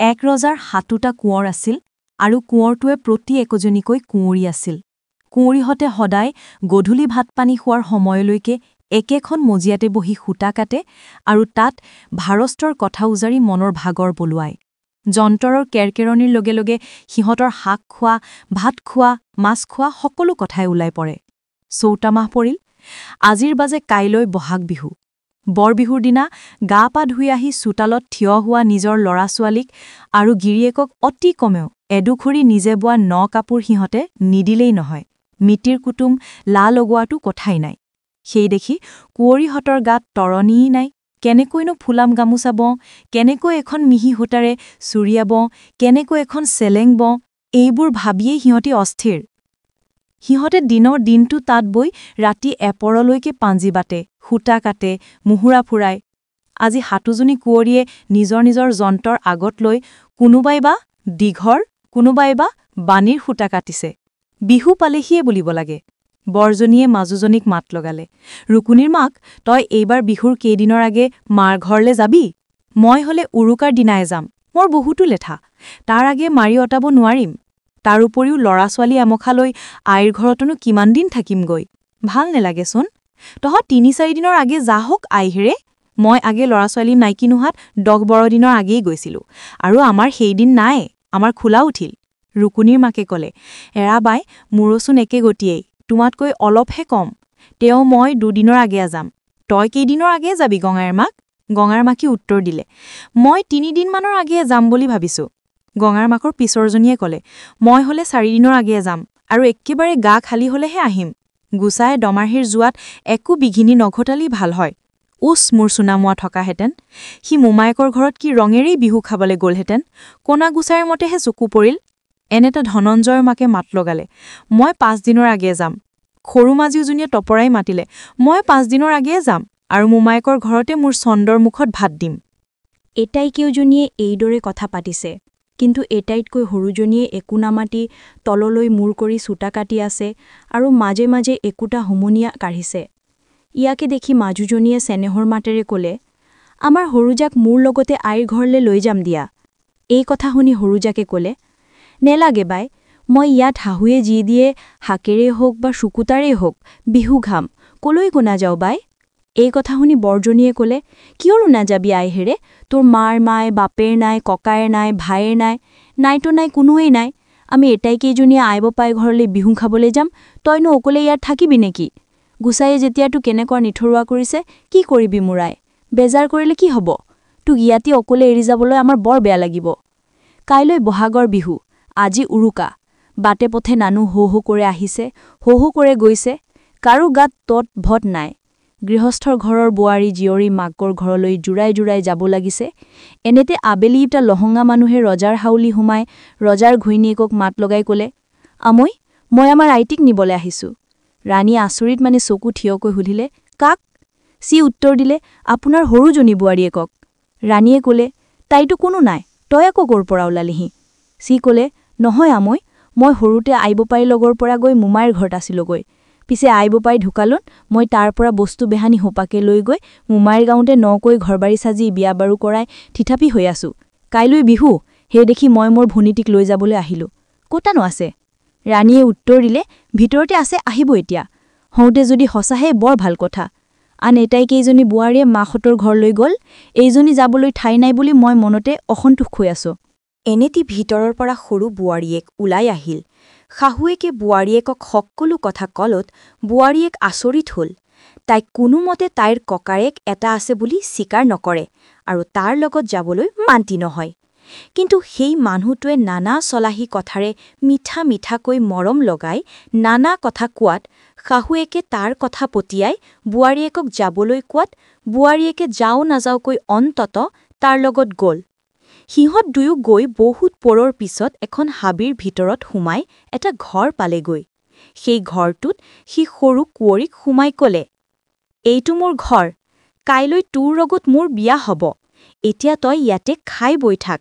এক ৰজাৰ ৭টা কোঁৱৰ আছিল আৰু কোঁৱৰটোৱে প্ৰতি একোজনীকৈ কুঁৱৰী আছিল। কুঁৱৰীহঁতে সদায় গধূলি ভাতপানী খোৱাৰ সময়লৈকে একেখন মজিয়াতে বহি সূতা কাটে আৰু তাত ভাৰষ্টৰ কথা উজাৰি মনৰ ভাগৰ বলোৱায়। যন্তৰৰ কেৰকেৰণিৰ লগে লগে সিহঁতৰ শাক খোৱা, ভাত খোৱা, মাছ খোৱা সকলো কথাই ওলাই পৰে। চৌতা মাহ পৰিল। আজিৰ বাজে কাইলৈ বহাগ বিহু। বৰবিহুৰ দিনা গা পা ধুই আহি চোতালত থিয় হোৱা নিজৰ ল'ৰা-ছোৱালীক আৰু গিৰিয়েকক অতি কমেও এডোখৰি নিজে বোৱা কাপোৰ সিহঁতে নিদিলেই নহয়। মিতিৰ কুটুম লা লগোৱাটো কথাই নাই। সেই দেখি কুঁৱৰীহঁতৰ গাত তৰণিয়েই নাই। কেনেকৈনো ফুলাম গামোচা বওঁ, কেনেকৈ এখন মিহি সূতাৰে চুৰিয়া বওঁ, কেনেকৈ এখন চেলেং বওঁ, এইবোৰ ভাবিয়েই সিহঁতি অস্থিৰ। সিহঁতে দিনৰ দিনটো তাঁত বৈ ৰাতি এপৰলৈকে পাঞ্জি বাটে, সূতা কাটে, মুহুৰা ফুৰায়। আজি ৭জনী কুঁৱৰীয়ে নিজৰ নিজৰ যন্তৰ আগত লৈ কোনোবাই বা দীঘৰ, কোনোবাই বা বাণীৰ সূতা কাটিছে। বিহু পালেহিয়ে বুলিব লাগে। বৰজনীয়ে মাজুজনীক মাত লগালে, "ৰুকুনিৰ মাক, তই এইবাৰ বিহুৰ কেইদিনৰ আগে মাৰ ঘৰলে যাবি? মই হলে উৰুকাৰ দিনাই যাম। মোৰ বহুতো লেঠা, তাৰ আগে মাৰি অটাব নোৱাৰিম। তাৰ উপৰিও ল'ৰা-ছোৱালী এমখালৈ আইৰ ঘৰতনো কিমান দিন থাকিমগৈ? ভাল নেলাগেচোন। তহঁত ৩-৪ দিনৰ আগে যাহক আইহিৰে। মই আগে ল'ৰা-ছোৱালী নাইকি নোহাত ১০-১২ দিনৰ আগেয়ে গৈছিলোঁ, আৰু আমাৰ সেইদিন নাই, আমাৰ খোলা উঠিল।" ৰুকুনিৰ মাকে কলে, "এৰা বাই, মোৰোচোন একে গতিয়েই, তোমাতকৈ অলপহে কম। তেওঁ মই ২ দিনৰ আগেয়ে যাম। তই কেইদিনৰ আগেয়ে যাবি গঙাইৰ মাক?" গঙাৰ মাকে উত্তৰ দিলে, "মই ৩ দিনমানৰ আগেয়ে যাম বুলি ভাবিছোঁ।" গঙাৰ মাকৰ পিছৰজনীয়ে কলে, "মই হলে ৪ দিনৰ আগেয়ে যাম, আৰু একেবাৰে গা খালী হলেহে আহিম। গোচাই দমাহীৰ যোৱাত একো বিঘিনি নঘটালি ভাল হয়। উচ মোৰ চুনামুৱা থকাহেঁতেন। সি মোমায়েকৰ ঘৰত কি ৰঙেৰেই বিহু খাবলৈ গ'লহেঁতেন, কোনা গোচাইৰ মতেহে চকু পৰিল।" এনেতে ধনঞ্জয়ৰ মাকে মাত লগালে, "মই ৫ দিনৰ আগেয়ে যাম।" সৰু মাজীজনীয়ে টপৰাই মাতিলে, "মই ৫ দিনৰ আগেয়ে যাম, আৰু মোমায়েকৰ ঘৰতে মোৰ চন্দৰ মুখত ভাত দিম।" এটাইকেইজনীয়ে এইদৰে কথা পাতিছে, কিন্তু এটাইতকৈ সৰুজনীয়ে একো নামাতি তললৈ মূৰ কৰি চোতা কাটি আছে আৰু মাজে মাজে একোটা হুমুনিয়া কাঢ়িছে। ইয়াকে দেখি মাজুজনীয়ে চেনেহৰ মাতেৰে কলে, "আমাৰ সৰুজাক মোৰ লগতে আইৰ ঘৰলে লৈ যাম দিয়া।" এই কথা শুনি সৰুজাকে কলে, "নেলাগে বাই, মই ইয়াত শাহুৱে যি দিয়ে শাকেৰেই হওক বা শুকুতাৰেই হওক বিহু খাম, কলৈকো নাযাওঁ বাই।" এই কথা শুনি বৰজনীয়ে কলে, "কিয়নো নাযাবি আইহেৰে? তোৰ মাৰ নাই, বাপেৰ নাই, ককাইৰ নাই, ভাইৰ নাই, নাইতো নাই, কোনোৱেই নাই। আমি এটাইকেইজনীয়ে আই বোপাই ঘৰলৈ বিহু খাবলৈ যাম, তইনো অকলে ইয়াত থাকিবি নেকি? গোচাইয়ে যেতিয়া তোক কেনেকুৱা নিঠৰুৱা কৰিছে, কি কৰিবি মোৰ আই? বেজাৰ কৰিলে কি হ'ব? তোক ইয়াতে অকলে এৰি যাবলৈ আমাৰ বৰ বেয়া লাগিব। কাইলৈ বহাগৰ বিহু, আজি উৰুকা। বাটে পথে নানু হো হো কৰে আহিছে, হো হো কৰে গৈছে। কাৰো গাত তত ভত নাই। গৃহস্থৰ ঘৰৰ বোৱাৰী জীয়ৰী মাকৰ ঘৰলৈ জোৰাই জোৰাই যাব লাগিছে। এনেতে আবেলিটা লহঙা মানুহে ৰজাৰ হাউলি সোমাই ৰজাৰ ঘৈণীয়েকক মাত লগাই কলে, "আমৈ, মই আমাৰ আইটিক নিবলৈ আহিছোঁ।" ৰাণীয়ে আচৰিত মানে চকু থিয়কৈ সুধিলে, "কাক?" চি উত্তৰ দিলে, "আপোনাৰ সৰুজনী বোৱাৰীয়েকক।" ৰাণীয়ে কলে, "তাইতো কোনো নাই, তই আকৌ ক'ৰ পৰা ওলালিহি?" চি কলে, "নহয় আমৈ, মই সৰুতে আই বোপাইৰ লগৰ পৰা গৈ মোমাইৰ ঘৰত আছিলোগৈ। পিছে আই বোপাই ঢুকালত মই তাৰ পৰা বস্তু বেহানি হোপাকে লৈ গৈ মোমাইৰ গাঁৱতে নকৈ ঘৰবাৰী সাজি বিয়া বাৰু কৰাই থিথাপি হৈ আছো। কাইলৈ বিহু, সেই দেখি মই মোৰ ভনীটিক লৈ যাবলৈ আহিলোঁ। ক'তানো আছে?" ৰাণীয়ে উত্তৰ দিলে, "ভিতৰতে আছে, আহিব এতিয়া। হওঁতে যদি সঁচাহে বৰ ভাল কথা। আন এটাইকেইজনী বোৱাৰীয়ে মাহঁতৰ ঘৰলৈ গ'ল, এইজনী যাবলৈ ঠাই নাই বুলি মই মনতে অসন্তোষ হৈ আছোঁ।" এনেটি ভিতৰৰ পৰা সৰু বোৱাৰীয়েক ওলাই আহিল। শাহুৱেকে বোৱাৰীয়েকক সকলো কথা কলত বোৱাৰীয়েক আচৰিত হল। তাইক কোনোমতে তাইৰ ককায়েক এটা আছে বুলি স্বীকাৰ নকৰে আৰু তাৰ লগত যাবলৈ মান্তি নহয়। কিন্তু সেই মানুহটোৱে নানা চলাহী কথাৰে মিঠা মিঠাকৈ মৰম লগাই নানা কথা কোৱাত শাহুৱেকে তাৰ কথা পতিয়াই বোৱাৰীয়েকক যাবলৈ কোৱাত বোৱাৰীয়েকে যাওঁ নাযাওঁকৈ অন্ততঃ তাৰ লগত গ'ল। সিহঁত দুয়ো গৈ বহুত পৰৰ পিছত এখন হাবিৰ ভিতৰত সোমাই এটা ঘৰ পালেগৈ। সেই ঘৰটোত সি সৰু কুঁৱৰীক সোমাই কলে, "এইটো মোৰ ঘৰ, কাইলৈ তোৰ লগত মোৰ বিয়া হ'ব। এতিয়া তই ইয়াতে খাই বৈ থাক।"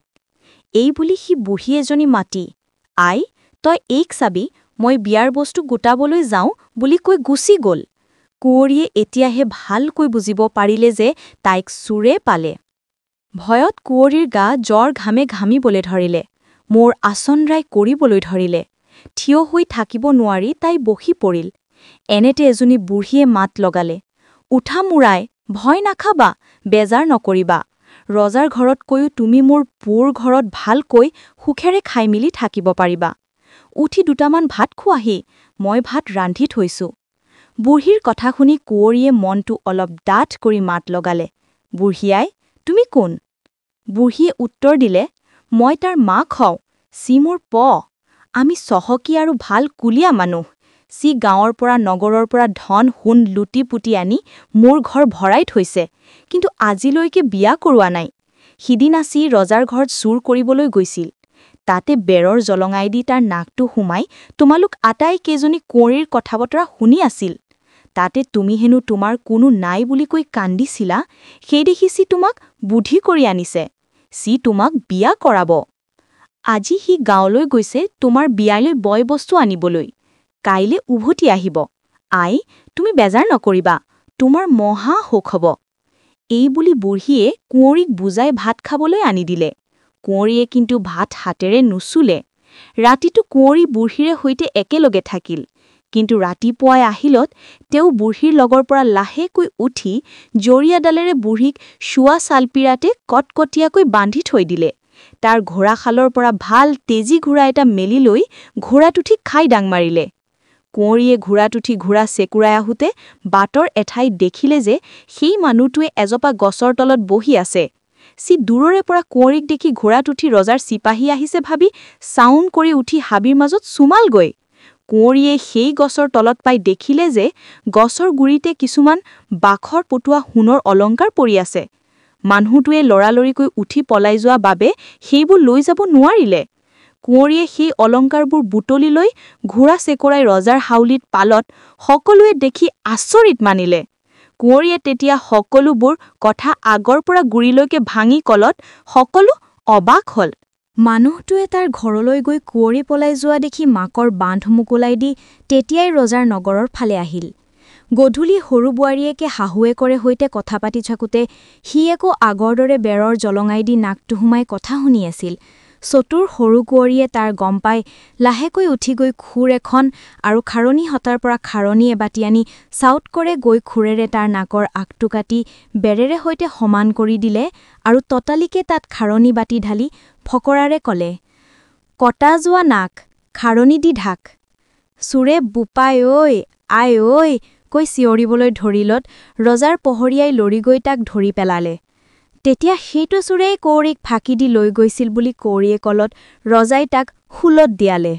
এই বুলি সি বুঢ়ী এজনী মাতি, "আই, তই এইক চাবি, মই বিয়াৰ বস্তু গোটাবলৈ যাওঁ বুলি কৈ গুচি গ'ল।" কুঁৱৰীয়ে এতিয়াহে ভালকৈ বুজিব পাৰিলে যে তাইক চোৰে পালে। ভয়ত কুঁৱৰীৰ গা জ্বৰ ঘামে ঘামিবলৈ ধৰিলে। মোৰ আচন্দ্ৰাই কৰিবলৈ ধৰিলে। থিয় হৈ থাকিব নোৱাৰি তাই বহি পৰিল। এনেতে এজনী বুঢ়ীয়ে মাত লগালে, উঠা মূৰাই, ভয় নাখাবা, বেজাৰ নকৰিবা। ৰজাৰ ঘৰতকৈও তুমি মোৰ পুৰ ঘৰত ভালকৈ সুখেৰে খাই মেলি থাকিব পাৰিবা। উঠি দুটামান ভাত খোৱাহি, মই ভাত ৰান্ধি থৈছো। বুঢ়ীৰ কথা শুনি কুঁৱৰীয়ে মনটো অলপ ডাঠ কৰি মাত লগালে, বুঢ়ী আই, তুমি কোন? বুঢ়ীয়ে উত্তৰ দিলে, মই তাৰ মাক হওঁ, চি মোৰ প। আমি চহকী আৰু ভাল কুলীয়া মানুহ। চি গাঁৱৰ পৰা নগৰৰ পৰা ধন সোণ লুটি পুতি আনি মোৰ ঘৰ ভৰাই থৈছে, কিন্তু আজিলৈকে বিয়া কৰোৱা নাই। সিদিনা চি ৰজাৰ ঘৰত চুৰ কৰিবলৈ গৈছিল। তাতে বেৰৰ জলঙাই দি তাৰ নাকটো সোমাই তোমালোক আটাইকেইজনী কুঁৱৰীৰ কথা বতৰা শুনি আছিল। তাতে তুমি হেনো তোমাৰ কোনো নাই বুলি কৈ কান্দিছিলা, সেই দেখি চি তোমাক বুদ্ধি কৰি আনিছে। চি তোমাক বিয়া কৰাব। আজি সি গাঁৱলৈ গৈছে তোমাৰ বিয়ালৈ বয় বস্তু আনিবলৈ। কাইলৈ উভতি আহিব। আই, তুমি বেজাৰ নকৰিবা, তোমাৰ মহা সুখ হ'ব। এই বুলি বুঢ়ীয়ে কুঁৱৰীক বুজাই ভাত খাবলৈ আনি দিলে। কুঁৱৰীয়ে কিন্তু ভাত হাতেৰে নুচুলে। ৰাতিটো কুঁৱৰী বুঢ়ীৰে সৈতে একেলগে থাকিল। কিন্তু ৰাতিপুৱাই আহিলত তেওঁ বুঢ়ীৰ লগৰ পৰা লাহেকৈ উঠি জৰিয়াডালেৰে বুঢ়ীক শোৱা ছালপিৰাতে কটকটীয়াকৈ বান্ধি থৈ দিলে। তাৰ ঘোঁৰাশালৰ পৰা ভাল তেজী ঘোঁৰা এটা মেলি লৈ ঘোঁৰাত উঠি খাই ডাং মাৰিলে। কুঁৱৰীয়ে ঘোঁৰাত উঠি ঘোঁৰা চেকুৰাই আহোঁতে বাটৰ এঠাইত দেখিলে যে সেই মানুহটোৱে এজোপা গছৰ তলত বহি আছে। চি দূৰৰে পৰা কুঁৱৰীক দেখি ঘোঁৰাত উঠি ৰজাৰ চিপাহী আহিছে ভাবি চাউন কৰি উঠি হাবিৰ মাজত সোমালগৈ। কুঁৱৰীয়ে সেই গছৰ তলত পাই দেখিলে যে গছৰ গুৰিতে কিছুমান বাখৰ পটোৱা সোণৰ অলংকাৰ পৰি আছে। মানুহটোৱে লৰালৰিকৈ উঠি পলাই যোৱা বাবে সেইবোৰ লৈ যাব নোৱাৰিলে। কুঁৱৰীয়ে সেই অলংকাৰবোৰ বুটলি লৈ ঘোঁৰা চেকৰাই ৰজাৰ হাউলিত পালত সকলোৱে দেখি আচৰিত মানিলে। কুঁৱৰীয়ে তেতিয়া সকলোবোৰ কথা আগৰ পৰা গুৰিলৈকে ভাঙি কলত সকলো অবাক হল। মানুহটোৱে তাৰ ঘৰলৈ গৈ কুঁৱৰী পলাই যোৱা দেখি মাকৰ বান্ধ মোকোলাই দি তেতিয়াই ৰজাৰ নগৰৰ ফালে আহিল। গধূলি সৰু বোৱাৰীয়েকে শাহুৱেকৰে সৈতে কথা পাতি থাকোঁতে সি একো আগৰ দৰে বেৰৰ জলঙাই দি নাকটো সোমাই কথা শুনি আছিল। চতুৰ সৰু কুঁৱৰীয়ে তাৰ গম পাই লাহেকৈ উঠি গৈ খুৰ এখন আৰু খাৰণী হতাৰ পৰা খাৰণী এবাতি আনি চাউটকৰে গৈ খুৰেৰে তাৰ নাকৰ আগটো কাটি বেৰেৰে সৈতে সমান কৰি দিলে আৰু ততালিকে তাত খাৰণী বাতি ঢালি ফকৰাৰে কলে, কটা যোৱা নাক, খাৰণী দি ঢাক। চোৰে বোপাই ঐ, আই ঐ কৈ চিঞৰিবলৈ ধৰিলত ৰজাৰ পহৰীয়াই লৰি গৈ তাক ধৰি পেলালে। তেতিয়া সেইটো চোৰেই কুঁৱৰীক ফাঁকি দি লৈ গৈছিল বুলি কুঁৱৰীয়ে কলত ৰজাই তাক শূলত দিয়ালে।